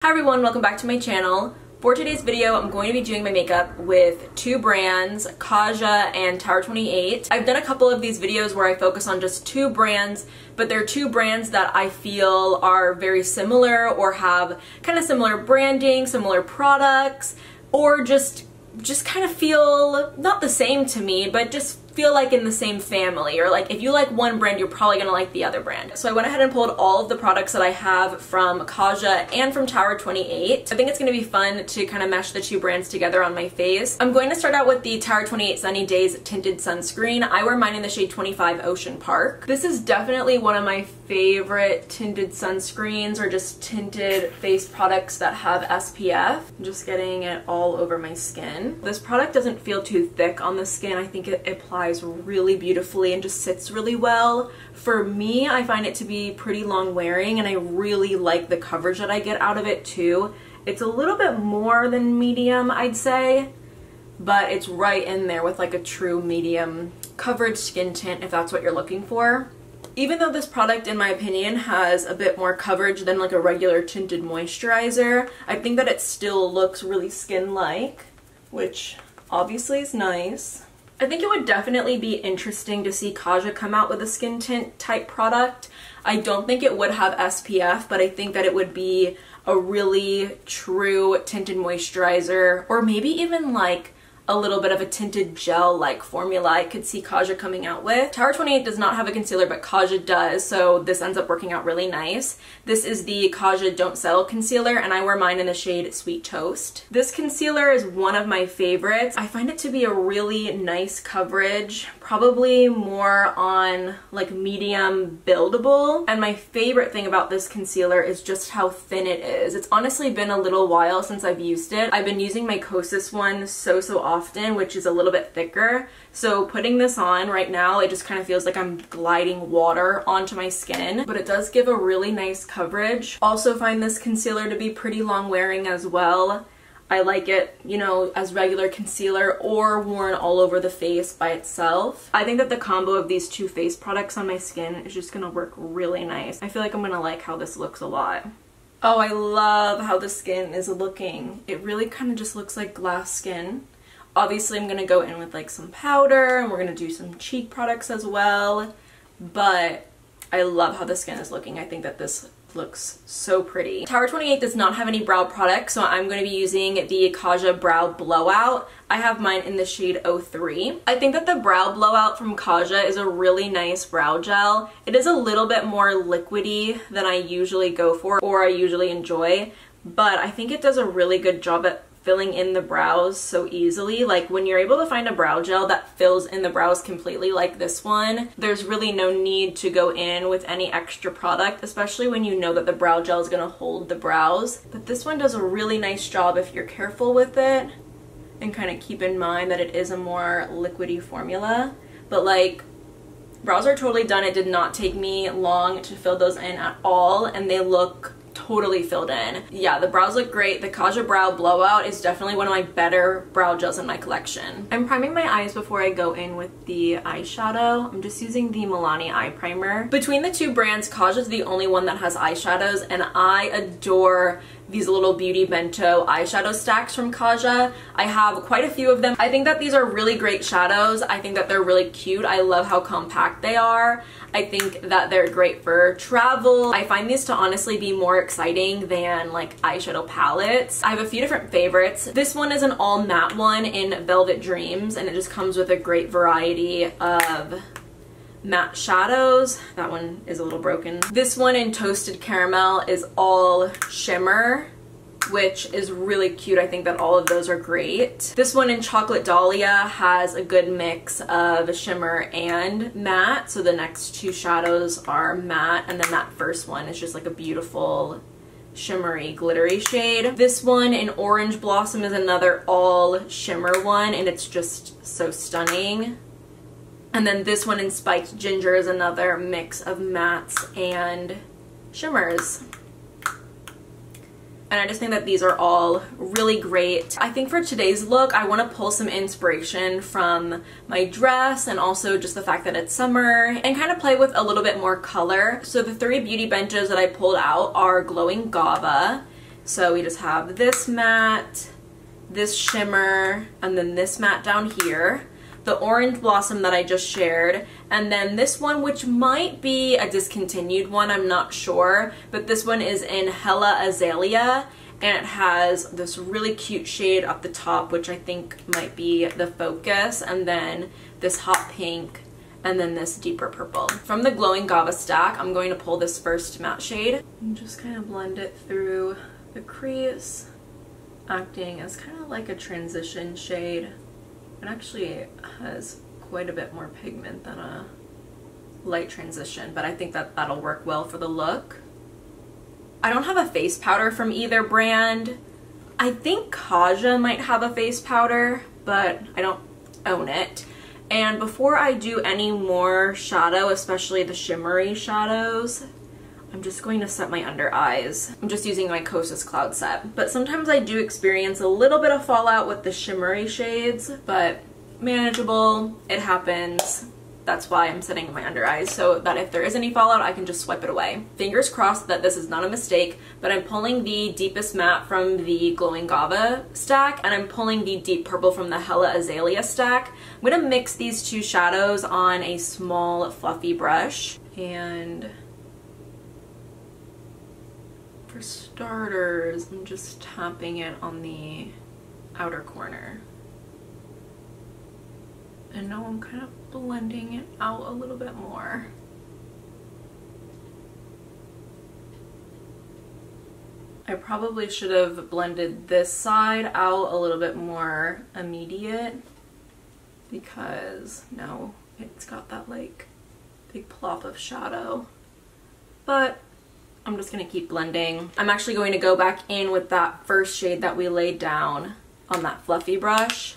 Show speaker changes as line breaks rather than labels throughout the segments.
Hi everyone, welcome back to my channel. For today's video, I'm going to be doing my makeup with two brands, Kaja and Tower 28. I've done a couple of these videos where I focus on just two brands, but they're two brands that I feel are very similar or have kind of similar branding, similar products, or just kind of feel not the same to me, but just feel like in the same family, or like if you like one brand, you're probably gonna like the other brand. So I went ahead and pulled all of the products that I have from Kaja and from Tower 28. I think it's gonna be fun to kind of mesh the two brands together on my face. I'm going to start out with the Tower 28 Sunny Days Tinted Sunscreen. I wear mine in the shade 25 Ocean Park. This is definitely one of my favorite tinted sunscreens or just tinted face products that have SPF. I'm just getting it all over my skin. This product doesn't feel too thick on the skin. I think it applies really beautifully and just sits really well. For me, I find it to be pretty long wearing and I really like the coverage that I get out of it too. It's a little bit more than medium, I'd say, but it's right in there with like a true medium coverage skin tint if that's what you're looking for. Even though this product, in my opinion, has a bit more coverage than like a regular tinted moisturizer, I think that it still looks really skin-like, which obviously is nice. I think it would definitely be interesting to see Kaja come out with a skin tint type product. I don't think it would have SPF, but I think that it would be a really true tinted moisturizer, or maybe even like a little bit of a tinted gel-like formula I could see Kaja coming out with. Tower 28 does not have a concealer, but Kaja does, so this ends up working out really nice. This is the Kaja Don't Settle Concealer, and I wear mine in the shade Sweet Toast. This concealer is one of my favorites. I find it to be a really nice coverage, probably more on like medium buildable, and my favorite thing about this concealer is just how thin it is. It's honestly been a little while since I've used it. I've been using my Kosas one so often, which is a little bit thicker. So putting this on right now, it just kind of feels like I'm gliding water onto my skin, but it does give a really nice coverage. Also find this concealer to be pretty long wearing as well. I like it, you know, as regular concealer or worn all over the face by itself. I think that the combo of these two face products on my skin is just gonna work really nice. I feel like I'm gonna like how this looks a lot. Oh, I love how the skin is looking. It really kind of just looks like glass skin. Obviously, I'm going to go in with like some powder, and we're going to do some cheek products as well, but I love how the skin is looking. I think that this looks so pretty. Tower 28 does not have any brow products, so I'm going to be using the Kaja Brow Blowout. I have mine in the shade 03. I think that the Brow Blowout from Kaja is a really nice brow gel. It is a little bit more liquidy than I usually go for or I usually enjoy, but I think it does a really good job at filling in the brows so easily. Like when you're able to find a brow gel that fills in the brows completely like this one, there's really no need to go in with any extra product, especially when you know that the brow gel is going to hold the brows. But this one does a really nice job if you're careful with it and kind of keep in mind that it is a more liquidy formula. But like, brows are totally done. It did not take me long to fill those in at all, and they look totally filled in. Yeah, the brows look great. The Kaja Brow Blowout is definitely one of my better brow gels in my collection. I'm priming my eyes before I go in with the eyeshadow. I'm just using the Milani eye primer. Between the two brands, Kaja is the only one that has eyeshadows, and I adore these little Beauty Bento eyeshadow stacks from Kaja. I have quite a few of them. I think that these are really great shadows. I think that they're really cute. I love how compact they are. I think that they're great for travel. I find these to honestly be more exciting than like eyeshadow palettes. I have a few different favorites. This one is an all matte one in Velvet Dreams, and it just comes with a great variety of matte shadows. That one is a little broken. This one in Toasted Caramel is all shimmer, which is really cute. I think that all of those are great. This one in Chocolate Dahlia has a good mix of shimmer and matte. So the next two shadows are matte, and then that first one is just like a beautiful shimmery glittery shade. This one in Orange Blossom is another all shimmer one, and it's just so stunning. And then this one in Spiked Ginger is another mix of mattes and shimmers. And I just think that these are all really great. I think for today's look, I want to pull some inspiration from my dress and also just the fact that it's summer and kind of play with a little bit more color. So the three beauty benches that I pulled out are Glowing Gava, So we just have this matte, this shimmer, and then this matte down here, the orange blossom that I just shared, and then this one, which might be a discontinued one, I'm not sure, but this one is in Hella Azalea, and it has this really cute shade up the top, which I think might be the focus, and then this hot pink, and then this deeper purple. From the Glowing Gava stack, I'm going to pull this first matte shade and just kind of blend it through the crease, acting as kind of like a transition shade. It actually has quite a bit more pigment than a light transition, but I think that that'll work well for the look. I don't have a face powder from either brand. I think Kaja might have a face powder, but I don't own it. And before I do any more shadow, especially the shimmery shadows, I'm just going to set my under eyes. I'm just using my Kosas Cloud Set. But sometimes I do experience a little bit of fallout with the shimmery shades, but manageable, it happens. That's why I'm setting my under eyes, so that if there is any fallout, I can just swipe it away. Fingers crossed that this is not a mistake, but I'm pulling the deepest matte from the Glowing Gava stack, and I'm pulling the deep purple from the Hella Azalea stack. I'm gonna mix these two shadows on a small fluffy brush, and for starters, I'm just tapping it on the outer corner. And now I'm kind of blending it out a little bit more. I probably should have blended this side out a little bit more immediate, because now it's got that like big plop of shadow. But I'm just gonna keep blending. I'm actually going to go back in with that first shade that we laid down on that fluffy brush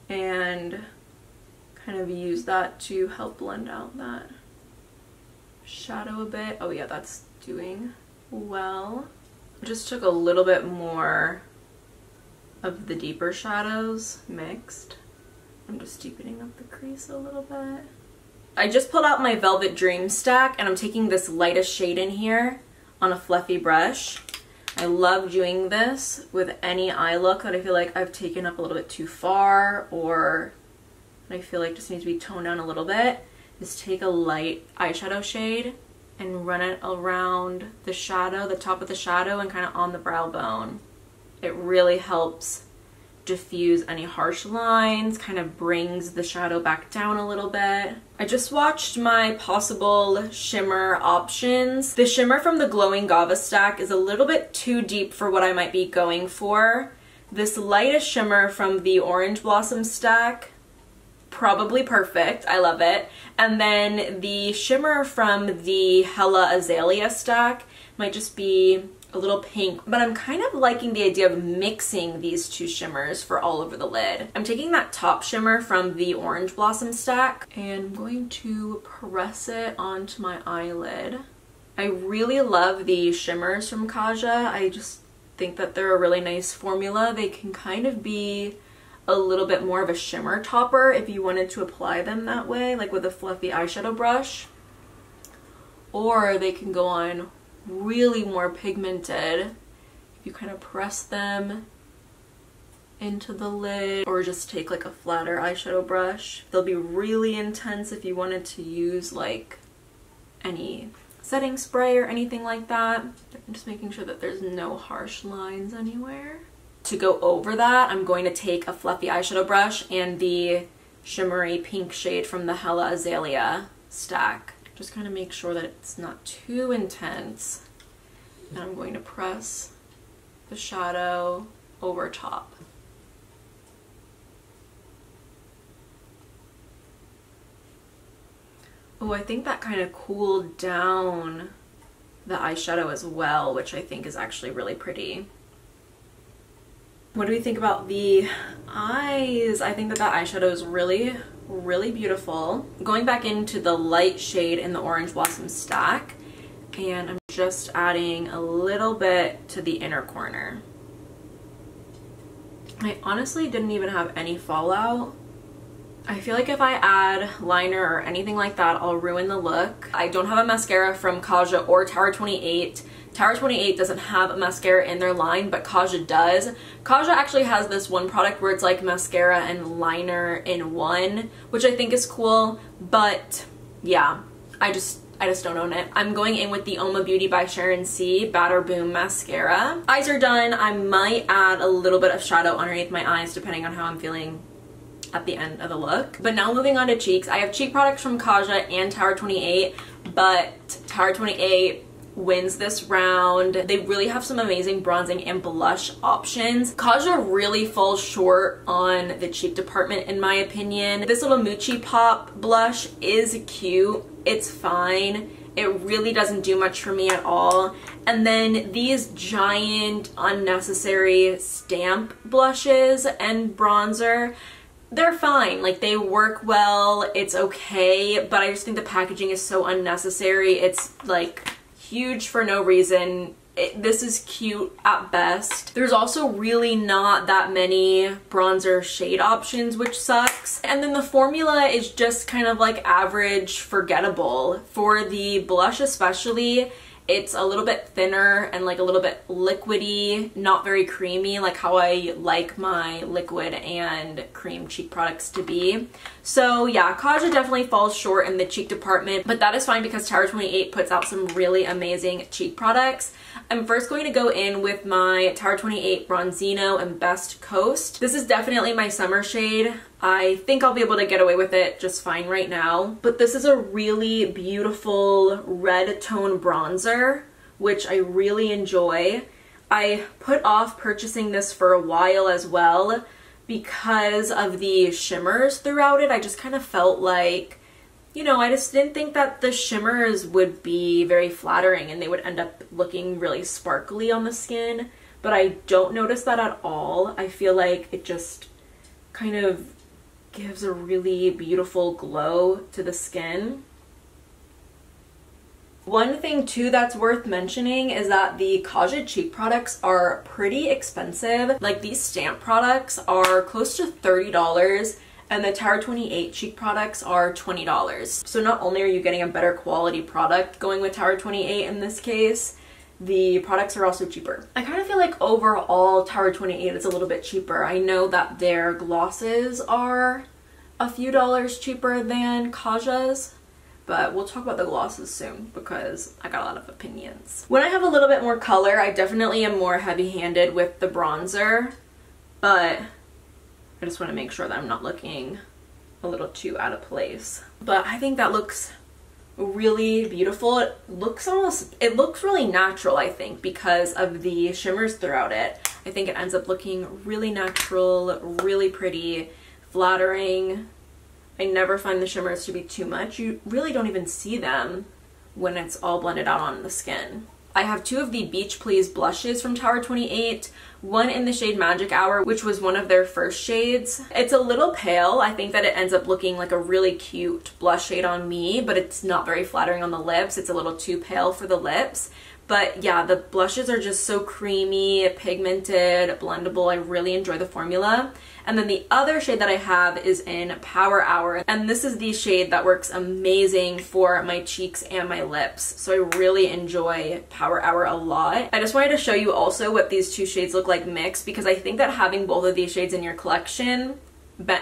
and kind of use that to help blend out that shadow a bit. Oh yeah, that's doing well. I just took a little bit more of the deeper shadows mixed. I'm just deepening up the crease a little bit. I just pulled out my Velvet Dream stack, and I'm taking this lightest shade in here on a fluffy brush. I love doing this with any eye look that I feel like I've taken up a little bit too far, or I feel like just needs to be toned down a little bit. Just take a light eyeshadow shade and run it around the shadow, the top of the shadow, and kind of on the brow bone. It really helps diffuse any harsh lines, kind of brings the shadow back down a little bit. I just watched my possible shimmer options. The shimmer from the Glowing Gava stack is a little bit too deep for what I might be going for. This lightest shimmer from the Orange Blossom stack, probably perfect. I love it. And then the shimmer from the Hella Azalea stack might just be a little pink, but I'm kind of liking the idea of mixing these two shimmers for all over the lid. I'm taking that top shimmer from the Orange Blossom stack and I'm going to press it onto my eyelid. I really love the shimmers from Kaja. I just think that they're a really nice formula. They can kind of be a little bit more of a shimmer topper if you wanted to apply them that way, like with a fluffy eyeshadow brush. Or they can go on really more pigmented if you kind of press them into the lid, or just take like a flatter eyeshadow brush. They'll be really intense if you wanted to use like any setting spray or anything like that. I'm just making sure that there's no harsh lines anywhere. To go over that, I'm going to take a fluffy eyeshadow brush and the shimmery pink shade from the Hella Azalea stack. Just kind of make sure that it's not too intense. And I'm going to press the shadow over top. Oh, I think that kind of cooled down the eyeshadow as well, which I think is actually really pretty. What do we think about the eyes? I think that that eyeshadow is really, really beautiful. Going back into the light shade in the Orange Blossom stack, and I'm just adding a little bit to the inner corner. I honestly didn't even have any fallout. I feel like if I add liner or anything like that, I'll ruin the look. I don't have a mascara from Kaja or Tower 28 Tower 28 doesn't have a mascara in their line, but Kaja does. Kaja actually has this one product where it's like mascara and liner in one, which I think is cool, but yeah, I just don't own it. I'm going in with the Oma Beauty by Sharon C Batter Boom Mascara. Eyes are done. I might add a little bit of shadow underneath my eyes depending on how I'm feeling at the end of the look. But now moving on to cheeks. I have cheek products from Kaja and Tower 28, but Tower 28 wins this round. They really have some amazing bronzing and blush options. Kaja really falls short on the cheek department in my opinion. This little Moochie Pop blush is cute. It's fine. It really doesn't do much for me at all. And then these giant unnecessary stamp blushes and bronzer, they're fine. Like, they work well. It's okay, but I just think the packaging is so unnecessary. It's like huge for no reason. This is cute at best. There's also really not that many bronzer shade options, which sucks. And then the formula is just kind of like average, forgettable. For the blush especially, it's a little bit thinner and like a little bit liquidy, not very creamy, like how I like my liquid and cream cheek products to be. So yeah, Kaja definitely falls short in the cheek department, but that is fine because Tower 28 puts out some really amazing cheek products. I'm first going to go in with my Tower 28 Bronzino and Best Coast. This is definitely my summer shade. I think I'll be able to get away with it just fine right now. But this is a really beautiful red tone bronzer, which I really enjoy. I put off purchasing this for a while as well because of the shimmers throughout it. I just kind of felt like, you know, I just didn't think that the shimmers would be very flattering and they would end up looking really sparkly on the skin. But I don't notice that at all. I feel like it just kind of gives a really beautiful glow to the skin. One thing too that's worth mentioning is that the Kaja cheek products are pretty expensive. Like, these stamp products are close to $30 and the Tower 28 cheek products are $20. So not only are you getting a better quality product going with Tower 28 in this case, the products are also cheaper. I kind of feel like overall Tower 28 is a little bit cheaper. I know that their glosses are a few dollars cheaper than Kaja's, but we'll talk about the glosses soon because I got a lot of opinions. When I have a little bit more color, I definitely am more heavy-handed with the bronzer, but I just want to make sure that I'm not looking a little too out of place. But I think that looks really beautiful. It looks really natural, I think, because of the shimmers throughout it. I think it ends up looking really natural, really pretty, flattering. I never find the shimmers to be too much. You really don't even see them when it's all blended out on the skin. I have two of the Beach Please blushes from Tower 28, one in the shade Magic Hour, which was one of their first shades. It's a little pale. I think that it ends up looking like a really cute blush shade on me, but it's not very flattering on the lips. It's a little too pale for the lips. But yeah, the blushes are just so creamy, pigmented, blendable. I really enjoy the formula. And then the other shade that I have is in Power Hour. And this is the shade that works amazing for my cheeks and my lips. So I really enjoy Power Hour a lot. I just wanted to show you also what these two shades look like mixed, because I think that having both of these shades in your collection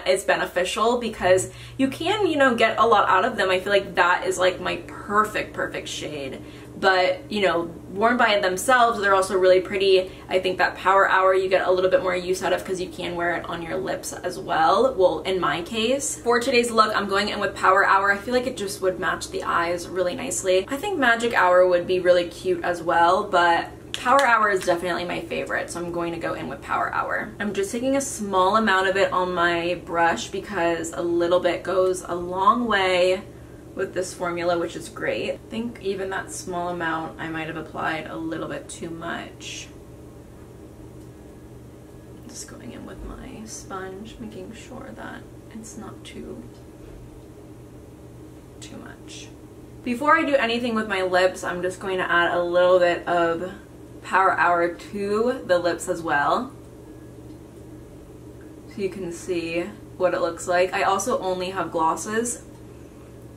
is beneficial because you can, you know, get a lot out of them. I feel like that is like my perfect shade. But, you know, worn by themselves, they're also really pretty. I think that Power Hour you get a little bit more use out of because you can wear it on your lips as well. Well, in my case. For today's look, I'm going in with Power Hour. I feel like it just would match the eyes really nicely. I think Magic Hour would be really cute as well, but Power Hour is definitely my favorite, so I'm going to go in with Power Hour. I'm just taking a small amount of it on my brush because a little bit goes a long way with this formula, which is great. I think even that small amount I might have applied a little bit too much. Just going in with my sponge, making sure that it's not too much. Before I do anything with my lips, I'm just going to add a little bit of Power Hour to the lips as well, so you can see what it looks like. I also only have glosses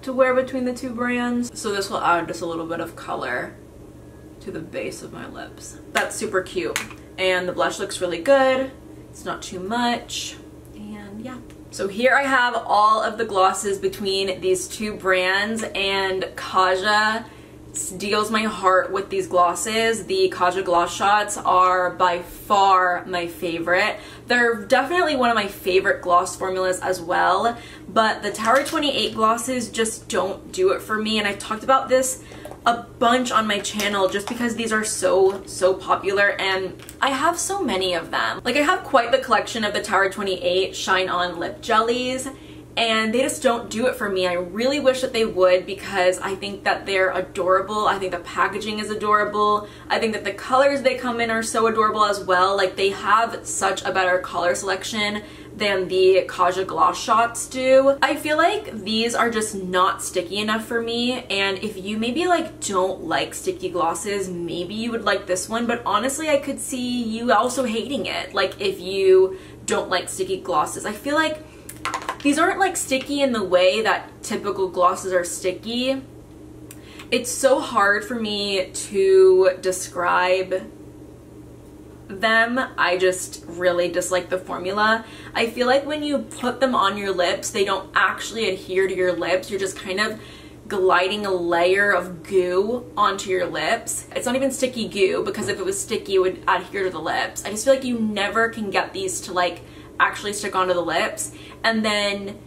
to wear between the two brands, so this will add just a little bit of color to the base of my lips. That's super cute. And the blush looks really good. It's not too much. And yeah. So here I have all of the glosses between these two brands, and Kaja steals my heart with these glosses. The Kaja Gloss Shots are by far my favorite. They're definitely one of my favorite gloss formulas as well, but the Tower 28 glosses just don't do it for me, and I've talked about this a bunch on my channel just because these are so popular, and I have so many of them. Like, I have quite the collection of the Tower 28 Shine On Lip Jellies, and they just don't do it for me. I really wish that they would, because I think that they're adorable. I think the packaging is adorable. I think that the colors they come in are so adorable as well. Like, they have such a better color selection than the Kaja Gloss Shots do. I feel like these are just not sticky enough for me, and if you maybe like don't like sticky glosses, maybe you would like this one, but honestly I could see you also hating it, like if you don't like sticky glosses. I feel like these aren't like sticky in the way that typical glosses are sticky. It's so hard for me to describe them. I just really dislike the formula. I feel like when you put them on your lips, they don't actually adhere to your lips. You're just kind of gliding a layer of goo onto your lips. It's not even sticky goo, because if it was sticky it would adhere to the lips. I just feel like you never can get these to like actually stick onto the lips, and then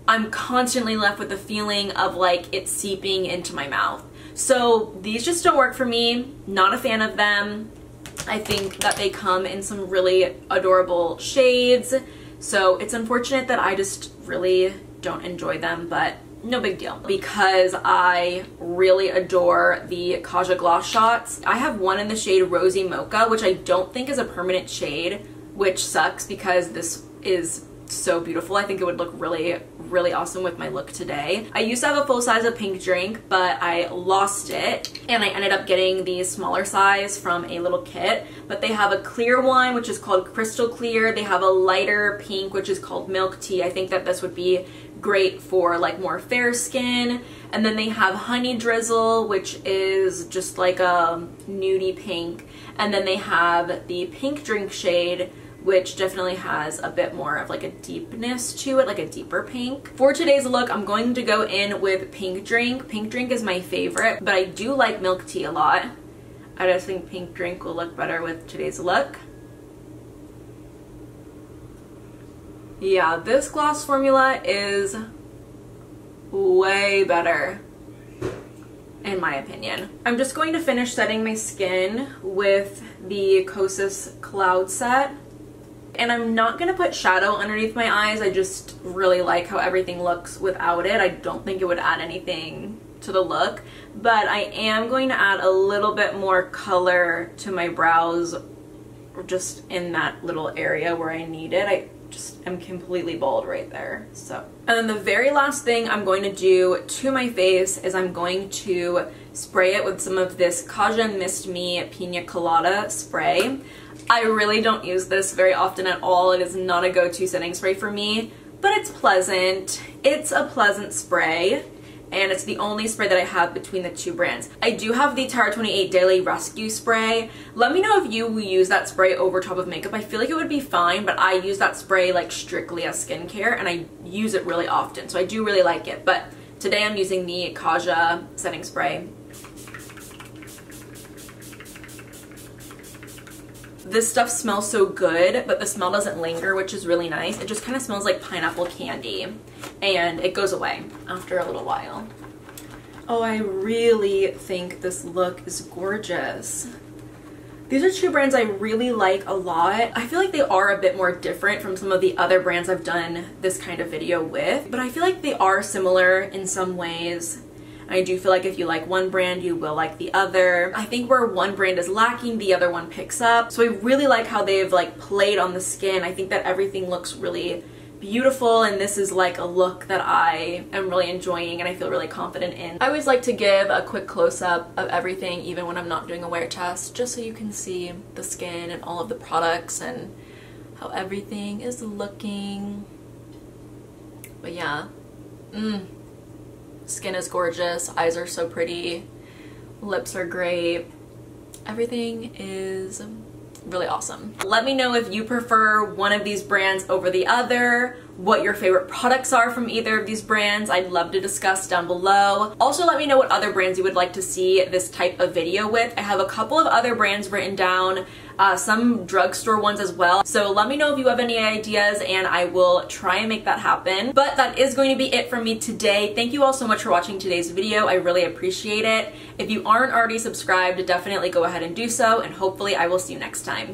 I'm constantly left with the feeling of like it's seeping into my mouth. So these just don't work for me. Not a fan of them. I think that they come in some really adorable shades, so it's unfortunate that I just really don't enjoy them, but no big deal, because I really adore the Kaja Gloss Shots. I have one in the shade Rosy Mocha, which I don't think is a permanent shade, which sucks because this is so beautiful. I think it would look really awesome with my look today. I used to have a full size of Pink Drink, but I lost it, and I ended up getting the smaller size from a little kit. But they have a clear one, which is called Crystal Clear. They have a lighter pink, which is called Milk Tea. I think that this would be great for like more fair skin. And then they have Honey Drizzle, which is just like a nudie pink. And then they have the Pink Drink shade, which definitely has a bit more of like a deepness to it, like a deeper pink. For today's look, I'm going to go in with Pink Drink. Pink Drink is my favorite, but I do like Milk Tea a lot. I just think Pink Drink will look better with today's look. Yeah, this gloss formula is way better, in my opinion. I'm just going to finish setting my skin with the Kosas Cloud Set. And I'm not going to put shadow underneath my eyes. I just really like how everything looks without it. I don't think it would add anything to the look. But I am going to add a little bit more color to my brows, just in that little area where I need it. I just am completely bald right there. So, and then the very last thing I'm going to do to my face is I'm going to spray it with some of this Kaja Mist Me Pina Colada spray. I really don't use this very often at all. It is not a go-to setting spray for me, but it's pleasant. It's a pleasant spray, and it's the only spray that I have between the two brands. I do have the Tower 28 Daily Rescue Spray. Let me know if you will use that spray over top of makeup. I feel like it would be fine, but I use that spray like strictly as skincare, and I use it really often, so I do really like it. But today I'm using the Kaja setting spray. This stuff smells so good, but the smell doesn't linger, which is really nice. It just kind of smells like pineapple candy, and it goes away after a little while. Oh, I really think this look is gorgeous. These are two brands I really like a lot. I feel like they are a bit more different from some of the other brands I've done this kind of video with, but I feel like they are similar in some ways. I do feel like if you like one brand, you will like the other. I think where one brand is lacking, the other one picks up. So I really like how they've like played on the skin. I think that everything looks really beautiful, and this is like a look that I am really enjoying and I feel really confident in. I always like to give a quick close-up of everything, even when I'm not doing a wear test, just so you can see the skin and all of the products and how everything is looking. But yeah, skin is gorgeous, eyes are so pretty, lips are great, everything is really awesome. Let me know if you prefer one of these brands over the other, what your favorite products are from either of these brands. I'd love to discuss down below. Also, let me know what other brands you would like to see this type of video with. I have a couple of other brands written down, some drugstore ones as well. So let me know if you have any ideas and I will try and make that happen. But that is going to be it from me today. Thank you all so much for watching today's video. I really appreciate it. If you aren't already subscribed, definitely go ahead and do so, and hopefully I will see you next time.